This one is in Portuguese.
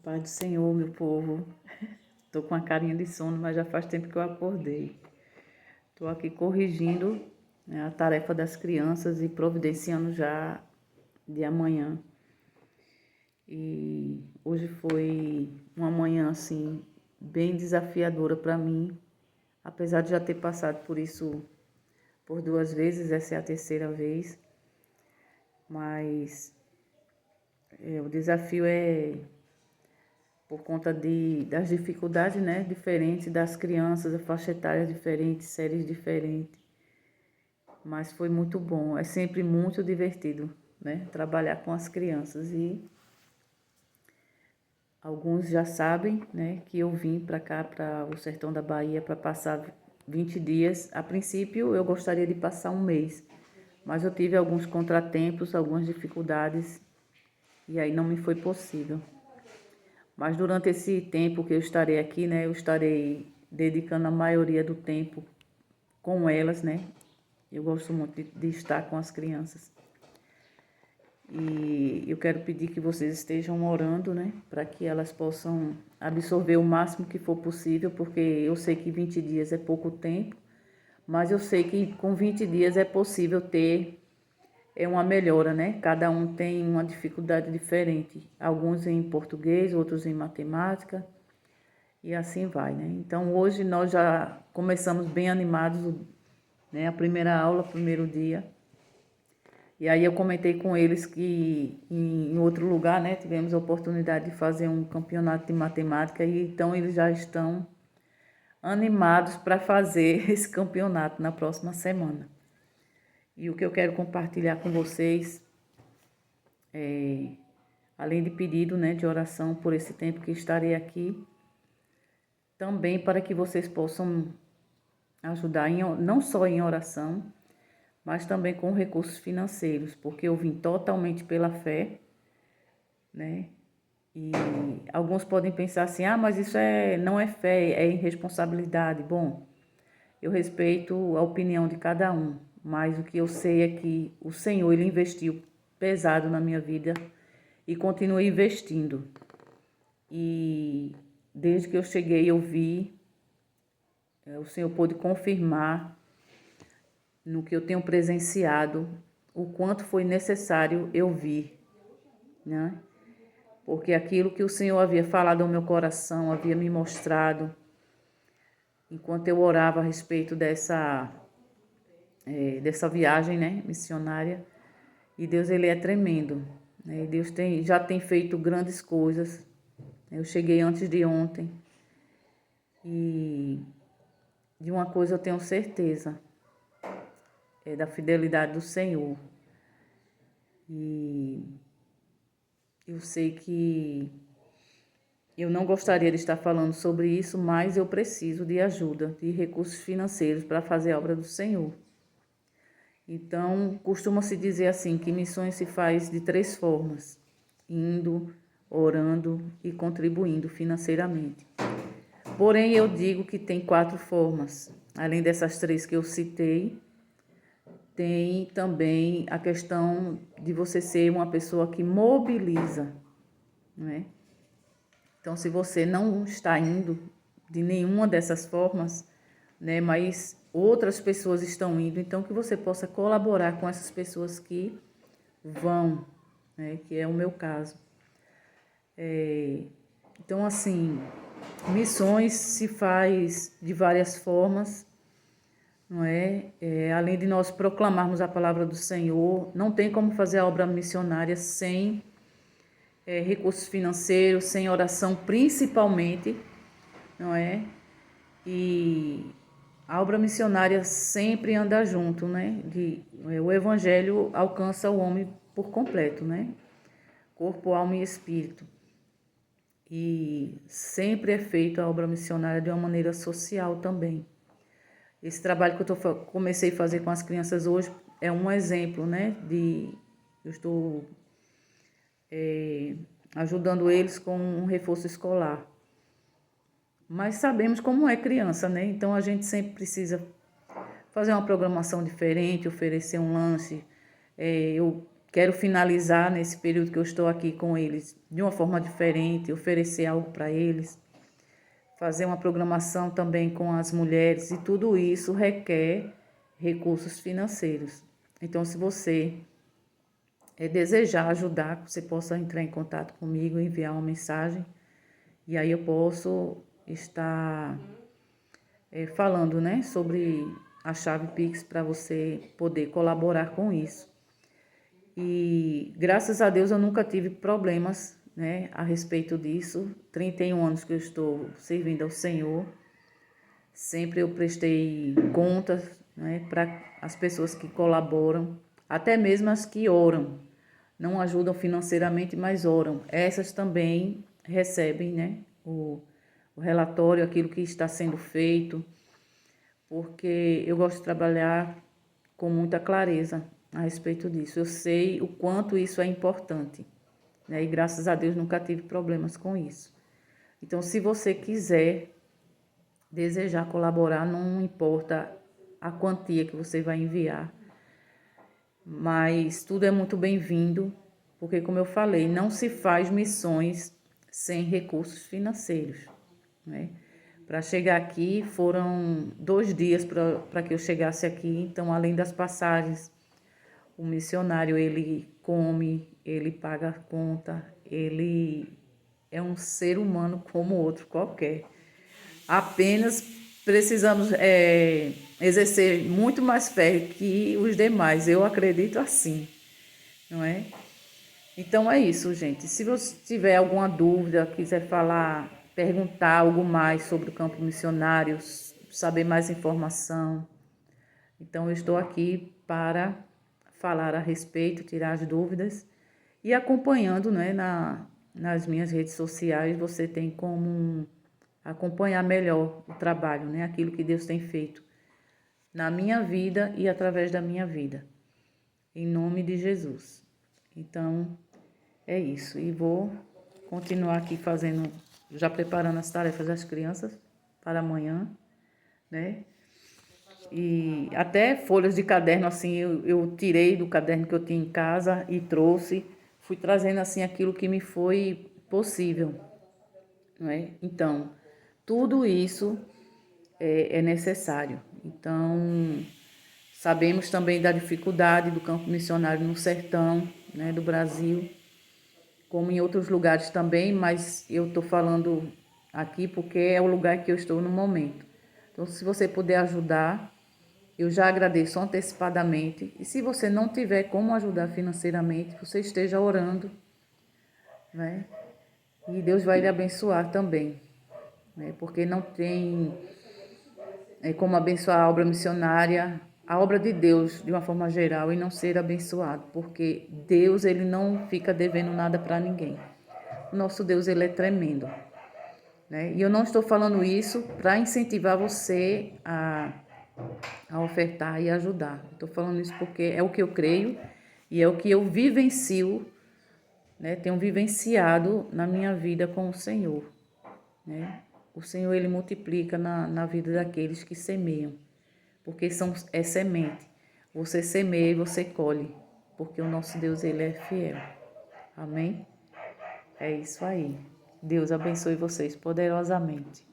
Paz do Senhor, meu povo. Tô com a carinha de sono, mas já faz tempo que eu acordei. Tô aqui corrigindo, né, a tarefa das crianças e providenciando já de amanhã. E hoje foi uma manhã assim bem desafiadora para mim, apesar de já ter passado por isso por 2 vezes, essa é a terceira vez. Mas o desafio é por conta das dificuldades, né, diferentes das crianças, a faixa etária diferente, séries diferentes. Mas foi muito bom, é sempre muito divertido, né, trabalhar com as crianças. E alguns já sabem, né, que eu vim para cá, para o sertão da Bahia, para passar 20 dias. A princípio, eu gostaria de passar um mês, mas eu tive alguns contratempos, algumas dificuldades, e aí não me foi possível. Mas durante esse tempo que eu estarei aqui, né, eu estarei dedicando a maioria do tempo com elas, né? Eu gosto muito de estar com as crianças. E eu quero pedir que vocês estejam orando, né, para que elas possam absorver o máximo que for possível, porque eu sei que 20 dias é pouco tempo, mas eu sei que com 20 dias é possível ter uma melhora, né? Cada um tem uma dificuldade diferente. Alguns em português, outros em matemática, e assim vai, né? Então hoje nós já começamos bem animados, né? A primeira aula, o primeiro dia. E aí eu comentei com eles que em outro lugar, né, tivemos a oportunidade de fazer um campeonato de matemática, e então eles já estão animados para fazer esse campeonato na próxima semana. E o que eu quero compartilhar com vocês além de pedido, né, de oração por esse tempo que estarei aqui, também para que vocês possam ajudar não só em oração, mas também com recursos financeiros, porque eu vim totalmente pela fé, né? E alguns podem pensar assim: ah, mas isso não é fé, é irresponsabilidade. Bom, eu respeito a opinião de cada um, mas o que eu sei é que o Senhor, Ele investiu pesado na minha vida e continua investindo. E desde que eu cheguei, eu vi, o Senhor pôde confirmar no que eu tenho presenciado, o quanto foi necessário eu vir, né? Porque aquilo que o Senhor havia falado ao meu coração, havia me mostrado, enquanto eu orava a respeito dessa viagem, né, missionária. E Deus, Ele é tremendo, né? Deus já tem feito grandes coisas. Eu cheguei antes de ontem e de uma coisa eu tenho certeza, é da fidelidade do Senhor. E eu sei que eu não gostaria de estar falando sobre isso, mas eu preciso de ajuda, de recursos financeiros para fazer a obra do Senhor. Então, costuma-se dizer assim, que missões se faz de 3 formas: indo, orando e contribuindo financeiramente. Porém, eu digo que tem 4 formas. Além dessas 3 que eu citei, tem também a questão de você ser uma pessoa que mobiliza, né? Então, se você não está indo de nenhuma dessas formas, né, mas outras pessoas estão indo, então que você possa colaborar com essas pessoas que vão, né, que é o meu caso. Então, assim, missões se faz de várias formas, não é? Além de nós proclamarmos a palavra do Senhor, não tem como fazer a obra missionária sem recursos financeiros, sem oração principalmente, não é? E a obra missionária sempre anda junto, né? O evangelho alcança o homem por completo, né? Corpo, alma e espírito. E sempre é feita a obra missionária de uma maneira social também. Esse trabalho que eu comecei a fazer com as crianças hoje é um exemplo, né? Eu estou ajudando eles com um reforço escolar. Mas sabemos como é criança, né? Então a gente sempre precisa fazer uma programação diferente, oferecer um lanche. Eu quero finalizar nesse período que eu estou aqui com eles de uma forma diferente, oferecer algo para eles, fazer uma programação também com as mulheres, e tudo isso requer recursos financeiros. Então, se você desejar ajudar, você possa entrar em contato comigo, enviar uma mensagem, e aí eu posso estar falando, né, sobre a chave Pix para você poder colaborar com isso. E graças a Deus eu nunca tive problemas, né, a respeito disso. 31 anos que eu estou servindo ao Senhor. Sempre eu prestei contas, né, para as pessoas que colaboram, até mesmo as que oram. Não ajudam financeiramente, mas oram. Essas também recebem, né, o relatório, aquilo que está sendo feito, porque eu gosto de trabalhar com muita clareza a respeito disso. Eu sei o quanto isso é importante, né? E graças a Deus nunca tive problemas com isso. Então, se você quiser, desejar colaborar, não importa a quantia que você vai enviar, mas tudo é muito bem-vindo, porque, como eu falei, não se faz missões sem recursos financeiros, né? Para chegar aqui, foram 2 dias para que eu chegasse aqui. Então, além das passagens, o missionário, ele come, ele paga a conta, ele é um ser humano como outro qualquer. Apenas precisamos exercer muito mais fé que os demais. Eu acredito assim, não é? Então é isso, gente. Se você tiver alguma dúvida, quiser falar, perguntar algo mais sobre o campo missionário, saber mais informação, então eu estou aqui para falar a respeito, tirar as dúvidas, e acompanhando, né, nas minhas redes sociais. Você tem como acompanhar melhor o trabalho, né, aquilo que Deus tem feito na minha vida e através da minha vida, em nome de Jesus. Então, é isso. E vou continuar aqui fazendo, já preparando as tarefas das crianças para amanhã, né? E até folhas de caderno, assim, eu tirei do caderno que eu tinha em casa e trouxe, fui trazendo, assim, aquilo que me foi possível, não é? Então, tudo isso é necessário. Então, sabemos também da dificuldade do campo missionário no sertão, né, do Brasil, como em outros lugares também, mas eu estou falando aqui porque é o lugar que eu estou no momento. Então, se você puder ajudar, eu já agradeço antecipadamente. E se você não tiver como ajudar financeiramente, você esteja orando, né? E Deus vai lhe abençoar também, né? Porque não tem como abençoar a obra missionária, a obra de Deus de uma forma geral, e não ser abençoado, porque Deus, ele não fica devendo nada para ninguém. O nosso Deus, ele é tremendo, né? E eu não estou falando isso para incentivar você a ofertar e ajudar. Estou falando isso porque é o que eu creio e é o que eu vivencio, né? Tenho vivenciado na minha vida com o Senhor, né? O Senhor, ele multiplica na vida daqueles que semeiam, porque é semente. Você semeia e você colhe, porque o nosso Deus, ele é fiel. Amém? É isso aí. Deus abençoe vocês poderosamente.